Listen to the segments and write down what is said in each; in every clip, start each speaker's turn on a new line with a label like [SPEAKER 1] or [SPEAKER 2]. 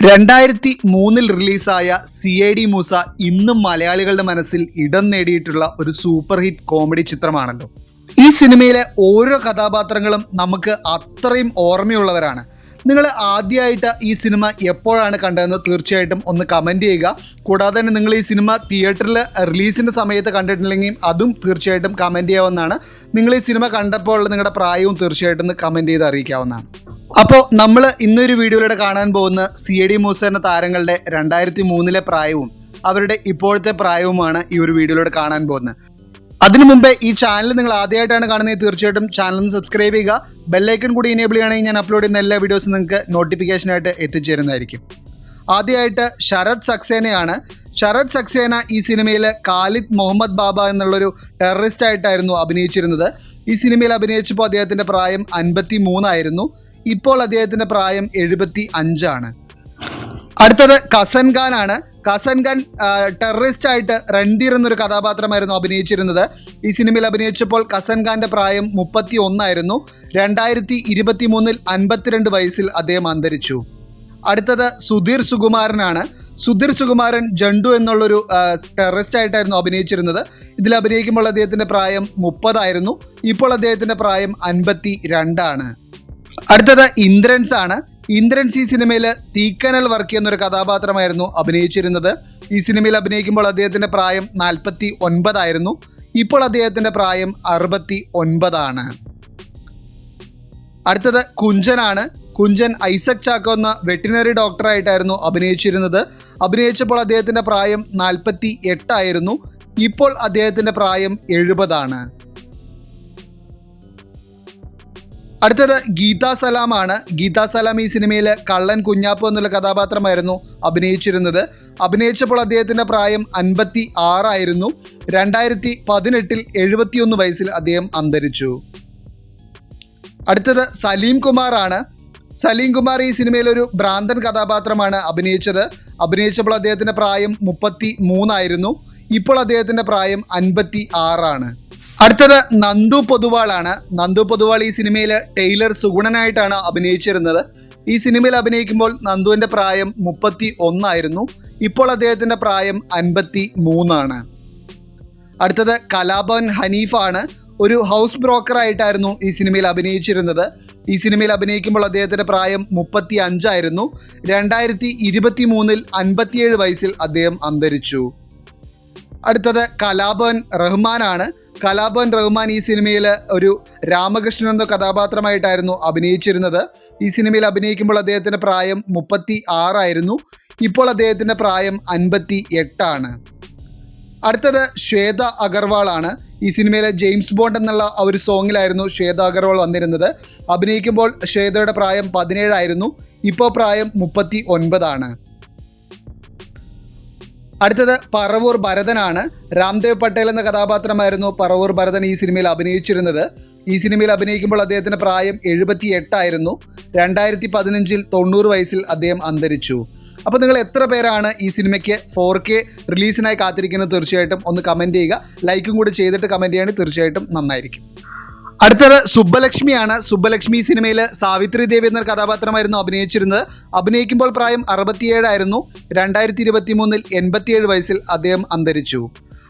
[SPEAKER 1] 2003 റിലീസായ CID മൂസ ഇന്നും മലയാളികളുടെ മനസ്സിൽ ഇടം നേടിയിട്ടുള്ള ഒരു സൂപ്പർ ഹിറ്റ് കോമഡി ചിത്രമാണല്ലോ. ഈ സിനിമയിലെ ഓരോ കഥാപാത്രങ്ങളും നമുക്ക് അത്രയും ഓർമ്മയുള്ളവരാണ്. നിങ്ങൾ ആദ്യമായിട്ട് ഈ സിനിമ എപ്പോഴാണ് കണ്ടതെന്ന് തീർച്ചയായിട്ടും ഒന്ന് കമൻറ്റ് ചെയ്യുക. കൂടാതെ തന്നെ നിങ്ങൾ ഈ സിനിമ തിയേറ്ററിൽ റിലീസിൻ്റെ സമയത്ത് കണ്ടിട്ടില്ലെങ്കിൽ അതും തീർച്ചയായിട്ടും കമൻറ്റ് ചെയ്യാവുന്നതാണ്. നിങ്ങൾ ഈ സിനിമ കണ്ടപ്പോൾ നിങ്ങളുടെ പ്രായവും തീർച്ചയായിട്ടും ഒന്ന് കമൻറ്റ് ചെയ്ത് അറിയിക്കാവുന്നതാണ്. അപ്പോൾ നമ്മൾ ഇന്നൊരു വീഡിയോയിലൂടെ കാണാൻ പോകുന്ന CID മൂസ എന്ന താരങ്ങളുടെ 2003 പ്രായവും അവരുടെ ഇപ്പോഴത്തെ പ്രായവുമാണ് ഈ ഒരു വീഡിയോയിലൂടെ കാണാൻ പോകുന്നത്. അതിനു മുമ്പേ ഈ ചാനൽ നിങ്ങൾ ആദ്യമായിട്ടാണ് കാണുന്നത്, തീർച്ചയായിട്ടും ചാനൽ ഒന്ന് സബ്സ്ക്രൈബ് ചെയ്യുക. ബെല്ലൈക്കൺ കൂടി എനേബിൾ ചെയ്യുകയാണെങ്കിൽ ഞാൻ അപ്ലോഡ് ചെയ്യുന്ന എല്ലാ വീഡിയോസും നിങ്ങൾക്ക് നോട്ടിഫിക്കേഷനായിട്ട് എത്തിച്ചേരുന്നതായിരിക്കും. ആദ്യമായിട്ട് ശരത് സക്സേനയാണ്. ശരത് സക്സേന ഈ സിനിമയിൽ ഖാലിദ് മുഹമ്മദ് ബാബ എന്നുള്ളൊരു ടെററിസ്റ്റ് ആയിട്ടായിരുന്നു അഭിനയിച്ചിരുന്നത്. ഈ സിനിമയിൽ അഭിനയിച്ചപ്പോൾ അദ്ദേഹത്തിൻ്റെ പ്രായം 53 ആയിരുന്നു. ഇപ്പോൾ അദ്ദേഹത്തിൻ്റെ പ്രായം 75 ആണ്. അടുത്തത് കസൻ ഖാൻ ആണ്. കസൻ ഖാൻ ടെററിസ്റ്റ് ആയിട്ട് രൺധീർ എന്നൊരു കഥാപാത്രമായിരുന്നു അഭിനയിച്ചിരുന്നത്. ഈ സിനിമയിൽ അഭിനയിച്ചപ്പോൾ കസൻ ഖാൻ്റെ പ്രായം 31 ആയിരുന്നു. 2023 52 വയസ്സിൽ അദ്ദേഹം അന്തരിച്ചു. അടുത്തത് സുധീർ സുകുമാരനാണ്. സുധീർ സുകുമാരൻ ജണ്ടു എന്നുള്ളൊരു ടെററിസ്റ്റ് ആയിട്ടായിരുന്നു അഭിനയിച്ചിരുന്നത്. ഇതിൽ അഭിനയിക്കുമ്പോൾ അദ്ദേഹത്തിൻ്റെ പ്രായം 30 ആയിരുന്നു. ഇപ്പോൾ അദ്ദേഹത്തിൻ്റെ പ്രായം 52 ആണ്. അടുത്തത് ഇന്ദ്രൻസ് ആണ്. ഇന്ദ്രൻസ് ഈ സിനിമയിൽ തീക്കനൽ വർക്കി എന്നൊരു കഥാപാത്രമായിരുന്നു അഭിനയിച്ചിരുന്നത്. ഈ സിനിമയിൽ അഭിനയിക്കുമ്പോൾ അദ്ദേഹത്തിൻ്റെ പ്രായം 49 ആയിരുന്നു. ഇപ്പോൾ അദ്ദേഹത്തിൻ്റെ പ്രായം 69 ആണ്. അടുത്തത് കുഞ്ചനാണ്. കുഞ്ചൻ ഐസക് ചാക്കോ എന്ന വെറ്റിനറി ഡോക്ടറായിട്ടായിരുന്നു അഭിനയിച്ചിരുന്നത്. അഭിനയിച്ചപ്പോൾ അദ്ദേഹത്തിൻ്റെ പ്രായം 48 ആയിരുന്നു. ഇപ്പോൾ അദ്ദേഹത്തിൻ്റെ പ്രായം 70 ആണ്. അടുത്തത് ഗീത സലാം ആണ്. ഗീത സലാം ഈ സിനിമയിൽ കള്ളൻ കുഞ്ഞാപ്പു എന്നുള്ള കഥാപാത്രമായിരുന്നു അഭിനയിച്ചിരുന്നത്. അഭിനയിച്ചപ്പോൾ അദ്ദേഹത്തിൻ്റെ പ്രായം 56 ആയിരുന്നു. 2018 71 വയസ്സിൽ അദ്ദേഹം അന്തരിച്ചു. അടുത്തത് സലീം കുമാർ ആണ്. സലീം കുമാർ ഈ സിനിമയിൽ ഒരു ഭ്രാന്തൻ കഥാപാത്രമാണ് അഭിനയിച്ചത്. അഭിനയിച്ചപ്പോൾ അദ്ദേഹത്തിൻ്റെ പ്രായം 33 ആയിരുന്നു. ഇപ്പോൾ അദ്ദേഹത്തിൻ്റെ പ്രായം 56 ആണ്. അടുത്തത് നന്ദു പൊതുവാളാണ്. നന്ദു പൊതുവാൾ ഈ സിനിമയിൽ ടൈലർ സുഗുണനായിട്ടാണ് അഭിനയിച്ചിരുന്നത്. ഈ സിനിമയിൽ അഭിനയിക്കുമ്പോൾ നന്ദുവിൻ്റെ പ്രായം 31 ആയിരുന്നു. ഇപ്പോൾ അദ്ദേഹത്തിൻ്റെ പ്രായം 53 ആണ്. അടുത്തത് കലാഭവൻ ഹനീഫ് ആണ്. ഒരു ഹൗസ് ബ്രോക്കറായിട്ടായിരുന്നു ഈ സിനിമയിൽ അഭിനയിച്ചിരുന്നത്. ഈ സിനിമയിൽ അഭിനയിക്കുമ്പോൾ അദ്ദേഹത്തിൻ്റെ പ്രായം 35 ആയിരുന്നു. 2023 57 വയസ്സിൽ അദ്ദേഹം അന്തരിച്ചു. അടുത്തത് കലാഭവൻ റഹ്മാനാണ്. കലാഭവൻ റഹ്മാൻ ഈ സിനിമയിൽ ഒരു രാമകൃഷ്ണൻ എന്ന കഥാപാത്രമായിട്ടായിരുന്നു അഭിനയിച്ചിരുന്നത്. ഈ സിനിമയിൽ അഭിനയിക്കുമ്പോൾ അദ്ദേഹത്തിൻ്റെ പ്രായം 36 ആയിരുന്നു. ഇപ്പോൾ അദ്ദേഹത്തിൻ്റെ പ്രായം 58 ആണ്. അടുത്തത് ശ്വേത അഗർവാൾ ആണ്. ഈ സിനിമയിലെ ജെയിംസ് ബോണ്ട് എന്നുള്ള ഒരു സോങ്ങിലായിരുന്നു ശ്വേത അഗർവാൾ വന്നിരുന്നത്. അഭിനയിക്കുമ്പോൾ ശ്വേതയുടെ പ്രായം 17 ആയിരുന്നു. ഇപ്പോൾ പ്രായം 39 ആണ്. അടുത്തത് പറവൂർ ഭരതനാണ്. രാംദേവ് പട്ടേൽ എന്ന കഥാപാത്രമായിരുന്നു പറവൂർ ഭരതൻ ഈ സിനിമയിൽ അഭിനയിച്ചിരുന്നത്. ഈ സിനിമയിൽ അഭിനയിക്കുമ്പോൾ അദ്ദേഹത്തിൻ്റെ പ്രായം 78 ആയിരുന്നു. 2015 90 വയസ്സിൽ അദ്ദേഹം അന്തരിച്ചു. അപ്പോൾ നിങ്ങൾ എത്ര പേരാണ് ഈ സിനിമയ്ക്ക് 4K റിലീസിനായി കാത്തിരിക്കുന്നത് തീർച്ചയായിട്ടും ഒന്ന് കമൻറ്റ് ചെയ്യുക. ലൈക്കും കൂടി ചെയ്തിട്ട് കമൻറ്റ് ചെയ്യുകയാണെങ്കിൽ തീർച്ചയായിട്ടും നന്നായിരിക്കും. അടുത്തത് സുബ്ബലക്ഷ്മിയാണ്. സുബ്ബലക്ഷ്മി സിനിമയിൽ സാവിത്രി ദേവി എന്നൊരു കഥാപാത്രമായിരുന്നു അഭിനയിച്ചിരുന്നത്. അഭിനയിക്കുമ്പോൾ പ്രായം 67 ആയിരുന്നു. 2023 87 വയസ്സിൽ അദ്ദേഹം അന്തരിച്ചു.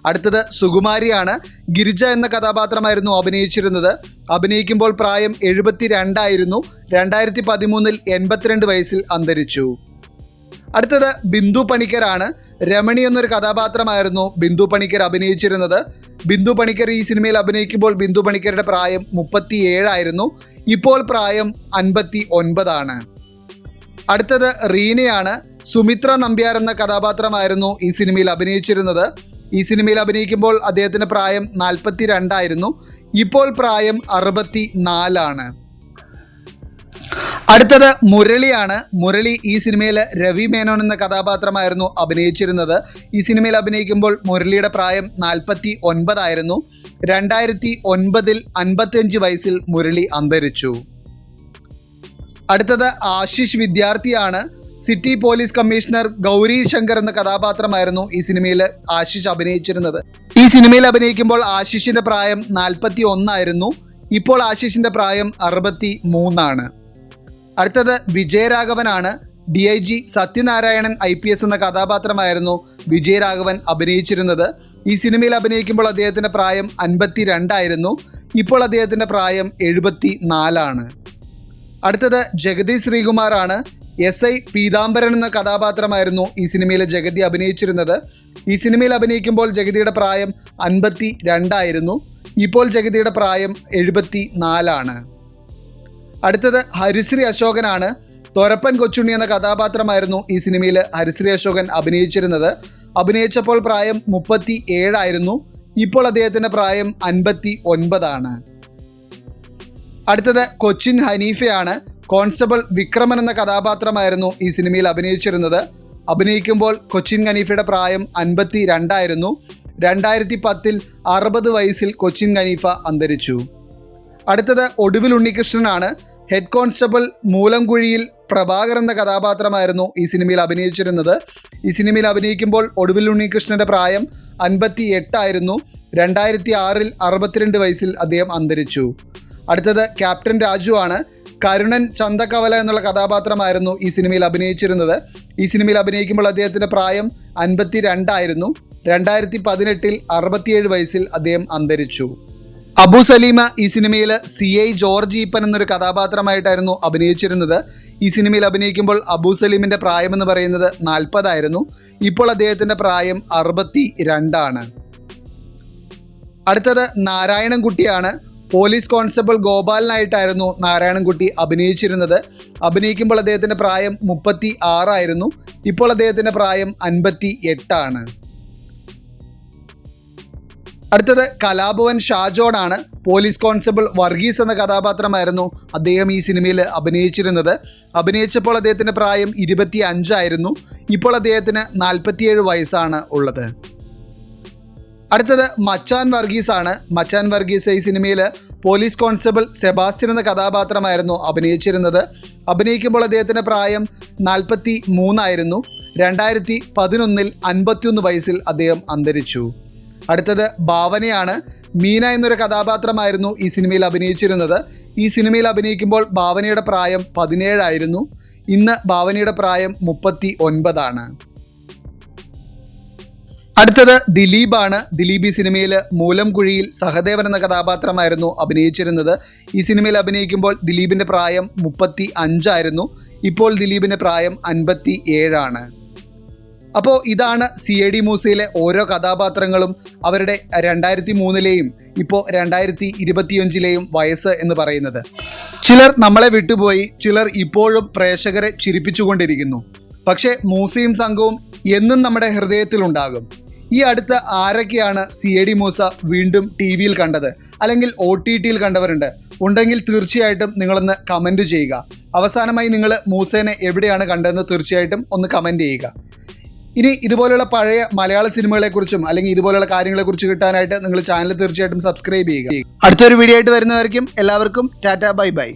[SPEAKER 1] അടുത്തത് സുകുമാരിയാണ്. ഗിരിജ എന്ന കഥാപാത്രമായിരുന്നു അഭിനയിച്ചിരുന്നത്. അഭിനയിക്കുമ്പോൾ പ്രായം 72 ആയിരുന്നു. 2013 82 വയസ്സിൽ അന്തരിച്ചു. അടുത്തത് ബിന്ദു പണിക്കരാണ്. രമണി എന്നൊരു കഥാപാത്രമായിരുന്നു ബിന്ദു പണിക്കർ അഭിനയിച്ചിരുന്നത്. ബിന്ദു പണിക്കർ ഈ സിനിമയിൽ അഭിനയിക്കുമ്പോൾ ബിന്ദു പണിക്കരുടെ പ്രായം 37 ആയിരുന്നു. ഇപ്പോൾ പ്രായം 59 ആണ്. അടുത്തത് റീനയാണ്. സുമിത്ര നമ്പ്യാർ എന്ന കഥാപാത്രമായിരുന്നു ഈ സിനിമയിൽ അഭിനയിച്ചിരുന്നത്. ഈ സിനിമയിൽ അഭിനയിക്കുമ്പോൾ അദ്ദേഹത്തിൻ്റെ പ്രായം 42 ആയിരുന്നു. ഇപ്പോൾ പ്രായം 64 ആണ്. അടുത്തത് മുരളിയാണ്. മുരളി ഈ സിനിമയിൽ രവി മേനോൻ എന്ന കഥാപാത്രമായിരുന്നു അഭിനയിച്ചിരുന്നത്. ഈ സിനിമയിൽ അഭിനയിക്കുമ്പോൾ മുരളിയുടെ പ്രായം 49 ആയിരുന്നു. 2009 55 വയസ്സിൽ മുരളി അന്തരിച്ചു. അടുത്തത് ആശിഷ് വിദ്യാർത്ഥിയാണ്. City police commissioner Gauri Shankar എന്ന കഥാപാത്രമായിരുന്നു ഈ സിനിമയിൽ ആശിഷ് അഭിനയിച്ചിരുന്നത്. ഈ സിനിമയിൽ അഭിനയിക്കുമ്പോൾ ആശിഷിൻ്റെ പ്രായം 41 ആയിരുന്നു. ഇപ്പോൾ ആശിഷിൻ്റെ പ്രായം 63 ആണ്. അടുത്തത് വിജയരാഘവനാണ്. DIG സത്യനാരായണൻ IPS എന്ന കഥാപാത്രമായിരുന്നു വിജയരാഘവൻ അഭിനയിച്ചിരുന്നത്. ഈ സിനിമയിൽ അഭിനയിക്കുമ്പോൾ അദ്ദേഹത്തിൻ്റെ പ്രായം 52 ആയിരുന്നു. ഇപ്പോൾ അദ്ദേഹത്തിൻ്റെ പ്രായം 74. അടുത്തത് ജഗതി ശ്രീകുമാറാണ്. SI പീതാംബരൻ എന്ന കഥാപാത്രമായിരുന്നു ഈ സിനിമയിൽ ജഗതി അഭിനയിച്ചിരുന്നത്. ഈ സിനിമയിൽ അഭിനയിക്കുമ്പോൾ ജഗതിയുടെ പ്രായം 52 ആയിരുന്നു. ഇപ്പോൾ ജഗതിയുടെ പ്രായം 74. അടുത്തത് ഹരിശ്രീ അശോകനാണ്. തൊരപ്പൻ കൊച്ചുണ്ണി എന്ന കഥാപാത്രമായിരുന്നു ഈ സിനിമയിൽ ഹരിശ്രീ അശോകൻ അഭിനയിച്ചിരുന്നത്. അഭിനയിച്ചപ്പോൾ പ്രായം 37 ആയിരുന്നു. ഇപ്പോൾ അദ്ദേഹത്തിൻ്റെ പ്രായം 59. അടുത്തത് കൊച്ചിൻ ഹനീഫയാണ്. കോൺസ്റ്റബിൾ വിക്രമൻ എന്ന കഥാപാത്രമായിരുന്നു ഈ സിനിമയിൽ അഭിനയിച്ചിരുന്നത്. അഭിനയിക്കുമ്പോൾ കൊച്ചിൻ ഹനീഫയുടെ പ്രായം 52 ആയിരുന്നു. 2010 60 വയസ്സിൽ കൊച്ചിൻ ഹനീഫ അന്തരിച്ചു. അടുത്തത് ഒടുവിൽ ഉണ്ണികൃഷ്ണനാണ്. ഹെഡ് കോൺസ്റ്റബിൾ മൂലംകുഴിയിൽ പ്രഭാകർ എന്ന കഥാപാത്രമായിരുന്നു ഈ സിനിമയിൽ അഭിനയിച്ചിരുന്നത്. ഈ സിനിമയിൽ അഭിനയിക്കുമ്പോൾ ഒടുവിൽ ഉണ്ണികൃഷ്ണൻ്റെ പ്രായം 58 ആയിരുന്നു. 2006 62 വയസ്സിൽ അദ്ദേഹം അന്തരിച്ചു. അടുത്തത് ക്യാപ്റ്റൻ രാജു ആണ്. കരുണൻ ചന്തക്കവല എന്നുള്ള കഥാപാത്രമായിരുന്നു ഈ സിനിമയിൽ അഭിനയിച്ചിരുന്നത്. ഈ സിനിമയിൽ അഭിനയിക്കുമ്പോൾ അദ്ദേഹത്തിൻ്റെ പ്രായം 52 ആയിരുന്നു. 2018 67 വയസ്സിൽ അദ്ദേഹം അന്തരിച്ചു. അബു സലീമ ഈ സിനിമയിൽ CI ജോർജ് ഈപ്പൻ എന്നൊരു കഥാപാത്രമായിട്ടായിരുന്നു അഭിനയിച്ചിരുന്നത്. ഈ സിനിമയിൽ അഭിനയിക്കുമ്പോൾ അബു സലീമിൻ്റെ പ്രായം എന്ന് പറയുന്നത് 40 ആയിരുന്നു. ഇപ്പോൾ അദ്ദേഹത്തിൻ്റെ പ്രായം 62 ആണ്. അടുത്തത് നാരായണൻകുട്ടിയാണ്. പോലീസ് കോൺസ്റ്റബിൾ ഗോപാലനായിട്ടായിരുന്നു നാരായണൻകുട്ടി അഭിനയിച്ചിരുന്നത്. അഭിനയിക്കുമ്പോൾ അദ്ദേഹത്തിൻ്റെ പ്രായം 36 ആയിരുന്നു. ഇപ്പോൾ അദ്ദേഹത്തിൻ്റെ പ്രായം 58 ആണ്. അടുത്തത് കലാഭവൻ ഷാജോൺ ആണ്. പോലീസ് കോൺസ്റ്റബിൾ വർഗീസ് എന്ന കഥാപാത്രമായിരുന്നു അദ്ദേഹം ഈ സിനിമയിൽ അഭിനയിച്ചിരുന്നത്. അഭിനയിച്ചപ്പോൾ അദ്ദേഹത്തിൻ്റെ പ്രായം 25 ആയിരുന്നു. ഇപ്പോൾ അദ്ദേഹത്തിന് 47 വയസ്സാണ് ഉള്ളത്. അടുത്തത് മച്ചാൻ വർഗീസ് ആണ്. മച്ചാൻ വർഗീസ് ഈ സിനിമയിൽ പോലീസ് കോൺസ്റ്റബിൾ സെബാസ്റ്റ്യൻ എന്ന കഥാപാത്രമായിരുന്നു അഭിനയിച്ചിരുന്നത്. അഭിനയിക്കുമ്പോൾ അദ്ദേഹത്തിൻ്റെ പ്രായം 43 ആയിരുന്നു. 2011 51 വയസ്സിൽ അദ്ദേഹം അന്തരിച്ചു. അടുത്തത് ഭാവനയാണ്. മീന എന്നൊരു കഥാപാത്രമായിരുന്നു ഈ സിനിമയിൽ അഭിനയിച്ചിരുന്നത്. ഈ സിനിമയിൽ അഭിനയിക്കുമ്പോൾ ഭാവനയുടെ പ്രായം 17 ആയിരുന്നു. ഇന്ന് ഭാവനയുടെ പ്രായം 39 ആണ്. അടുത്തത് ദിലീപാണ്. ദിലീപ് ഈ സിനിമയിൽ മൂലംകുഴിയിൽ സഹദേവൻ എന്ന കഥാപാത്രമായിരുന്നു അഭിനയിച്ചിരുന്നത്. ഈ സിനിമയിൽ അഭിനയിക്കുമ്പോൾ ദിലീപിൻ്റെ പ്രായം 35 ആയിരുന്നു. ഇപ്പോൾ ദിലീപിൻ്റെ പ്രായം 57 ആണ്. അപ്പോൾ ഇതാണ് CID മൂസയിലെ ഓരോ കഥാപാത്രങ്ങളും അവരുടെ 2003 ഇപ്പോൾ 2025 വയസ്സ് എന്ന് പറയുന്നത്. ചിലർ നമ്മളെ വിട്ടുപോയി, ചിലർ ഇപ്പോഴും പ്രേക്ഷകരെ ചിരിപ്പിച്ചുകൊണ്ടിരിക്കുന്നു. പക്ഷേ മൂസയും സംഘവും എന്നും നമ്മുടെ ഹൃദയത്തിലുണ്ടാകും. ഈ അടുത്ത് ആരൊക്കെയാണ് CID മൂസ വീണ്ടും TV യിൽ കണ്ടത്, അല്ലെങ്കിൽ OTT-യിൽ കണ്ടവരുണ്ട് ഉണ്ടെങ്കിൽ തീർച്ചയായിട്ടും നിങ്ങളൊന്ന് കമൻറ്റ് ചെയ്യുക. അവസാനമായി നിങ്ങൾ മൂസേനെ എവിടെയാണ് കണ്ടതെന്ന് തീർച്ചയായിട്ടും ഒന്ന് കമൻറ്റ് ചെയ്യുക. ഇനി ഇതുപോലെയുള്ള പഴയ മലയാള സിനിമകളെക്കുറിച്ചും അല്ലെങ്കിൽ ഇതുപോലെയുള്ള കാര്യങ്ങളെക്കുറിച്ച് കിട്ടാനായിട്ട് നിങ്ങൾ ചാനൽ തീർച്ചയായിട്ടും സബ്സ്ക്രൈബ് ചെയ്യുക. അടുത്തൊരു വീഡിയോ ആയിട്ട് വരുന്നവർക്കും എല്ലാവർക്കും ടാറ്റ ബൈ ബൈ.